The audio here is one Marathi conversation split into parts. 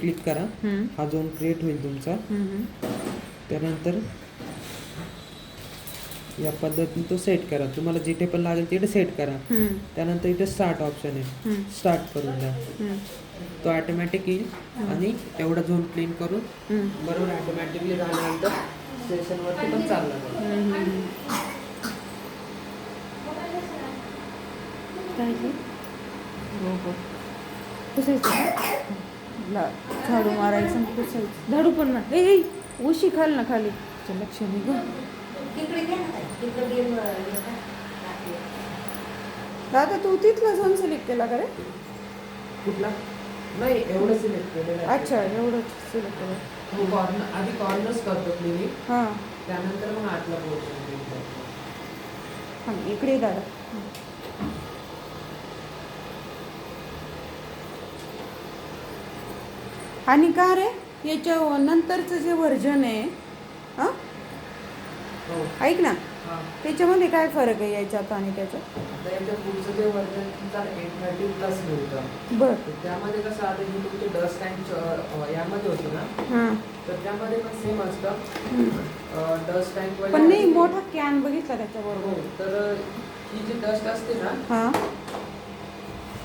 क्लिक करा. हा झोन क्रिएट होईल तुमचा. त्यानंतर या पद्धतीने तो सेट करा. तुम्हाला जिथे पण लागेल तिथे सेट करा. त्यानंतर इथे स्टार्ट ऑप्शन आहे, स्टार्ट करून द्या. तो ऑटोमॅटिक येईल आणि एवढा झोन क्लीन करून बरोबर ऑटोमॅटिकली झाल्यानंतर स्टेशनवरती पण चालला जाईल. झाडू मारायचं पुसायचं. झाडू पण ना उशी खाल ना खाली लक्ष नाही ग. दादा तू तिथला झोन सिलेक्ट केला का रे? कुठला? नाही, एवढं सिलेक्ट केलेलं. अच्छा, एवढं सिलेक्ट केलं. हो, कॉर्नर आधी कॉर्नर्स करतो क्लिनिक, हां, त्यानंतर मग आतला पोर्शन क्लीन करतो. हां इकडे दादा. आणि का रे याच्या नंतरचं जे व्हर्जन आहे हां हो, ऐक ना, हां. त्याच्यामध्ये काय फरक आहे याच्यात आणि त्याच्यात? आता याच्या पुढचं जे वर्जन तुमचा 830+ मिळतं. बरं. तर त्यामध्ये कसं आता हे तुमचे डस्ट टँक यामध्ये होतं ना, हां, तर त्यामध्ये पण सेम असतं. डस्ट टँक पण नाही मोठा कॅन बघितला त्याच्याबरोबर. हो, तर ही जी डस्ट असते ना, हां,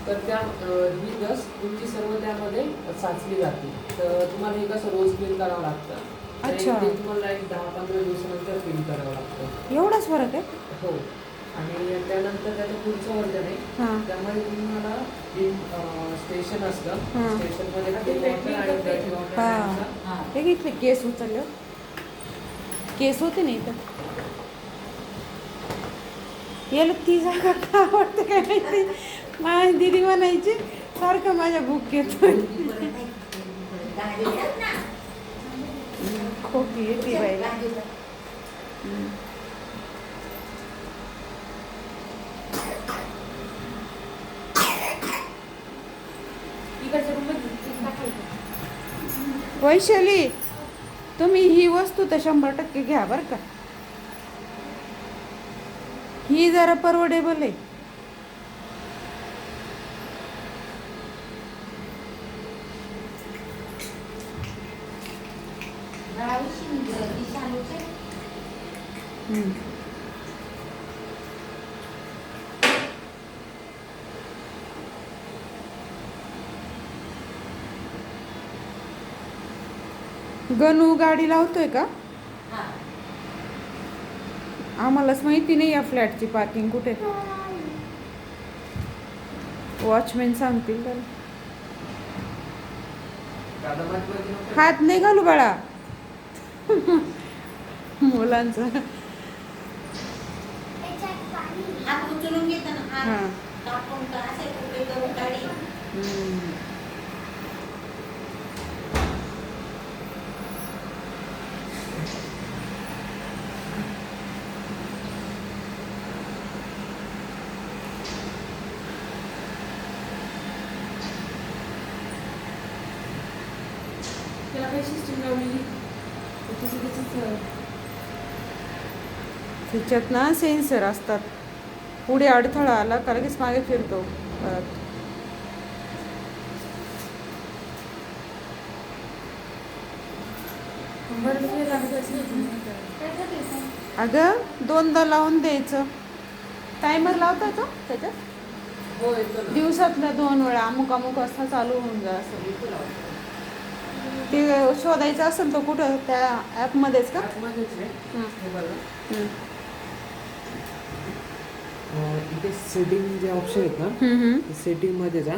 तर त्या ही डस्ट तुमची सर्व त्यामध्ये साचली जाते. तर तुम्हाला हे कसं रोज क्लीन करावं लागतं. तर अच्छा. ते तुम्हाला एक 10-15 दिवसानंतर क्लीन करावं लागतं. एवढाच फरक आहे? हो. आणि त्यानंतर त्याचं पुढचं वर्जन आहे, हां, त्यामध्ये तुम्हाला स्टेशन असतं. हां. स्टेशनमध्ये ना ते वॉटर आणि डर्टी वॉटर हां, हे घेतले केस उचलले. केस होते ना इथं. याला ती जागा का आवडते काय माहिती. माझी दिदी म्हणायची सारखं माझ्या भूक येतोय. खोकी येते बाईला. वैशाली, तुम्ही ही वस्तू तर 100% घ्या बरं का. ही जरा परवडेबल आहे. गणू गाडी लावतोय का? आम्हालाच माहिती नाही या फ्लॅटची पार्किंग कुठे. वॉचमॅन सांगतील तर. हात नाही घालू बाळा. मुलांचं. हां. त्याला काही सिस्टीम लावलेली त्याच्यात ना सेन्सर असतात. पुढे अडथळा आला का लगेच मागे फिरतो. अगं 2दा लावून द्यायचं. टायमर लावता येतो त्याच्यात. हो, येतो ना. दिवसातल्या 2 वेळा अमुक अमुक वाजता चालू होऊन जा असं. ते शोधायचं असेल तर कुठं त्या ॲपमध्येच का? आतमध्येच आहे. हे बघा. इथे सेटिंग जे ऑप्शन आहेत ना, ते सेटिंगमध्ये जा.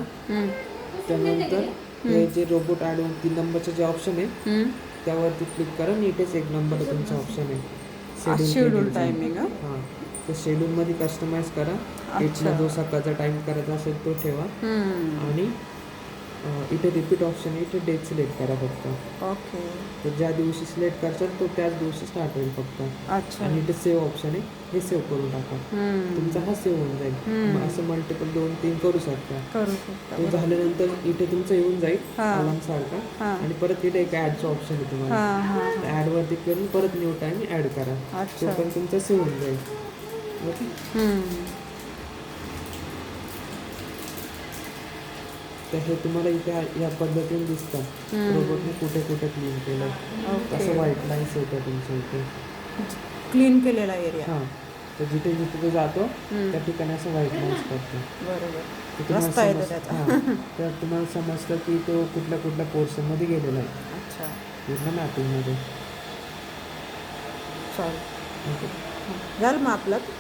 त्यानंतर हे जे रोबोट ॲड 3 नंबरचं जे ऑप्शन आहे त्यावरती क्लिक करा. नीटच 1 नंबर तुमचा ऑप्शन आहे शेड्यूल टायमिंग. हां, तर शेड्यूलमध्ये कस्टमाइज करा. इथला जो सकाळचा टाईम करायचा असेल तो ठेवा. आणि इथे रिपीट ऑप्शन आहे, इथे डेट सिलेक्ट करा फक्त. ओके. तर ज्या दिवशी सिलेक्ट करशाल तो त्याच दिवशी स्टार्ट होईल फक्त. अच्छा. आणि इथे सेव्ह ऑप्शन आहे, हे सेव्ह करून टाका. तुमचा हा सेव्ह होऊन जाईल. मग असं मल्टिपल 2-3 करू शकता. ते झाल्यानंतर इथे तुमचं येऊन जाईल अलार्म सारखा. आणि परत इथे एक ॲडचं ऑप्शन आहे तुम्हाला. ॲडवरती करून परत न्यू टाईम ॲड करा. तो पण तुमचा सेव्ह होऊन जाईल. ओके. तर हे तुम्हाला इथे या पद्धतीने दिसतं रोबोटने कुठे कुठे क्लीन केलं. असं व्हाईट लाईन्स येतं तुमच्या इथे. क्लीन केलेला एरिया. हां, तर जिथे जिथे तो जातो त्या ठिकाणी असं व्हाईट लाईन्स करतो. बरोबर. रस्ता येतो त्याचा. तर तुम्हाला समजतं की तो कुठल्या कुठल्या पोर्शनमध्ये गेलेला आहे. अच्छा, पूर्ण मॅपिंगमध्ये. चालेल. ओके. झालं मग आपलं. हो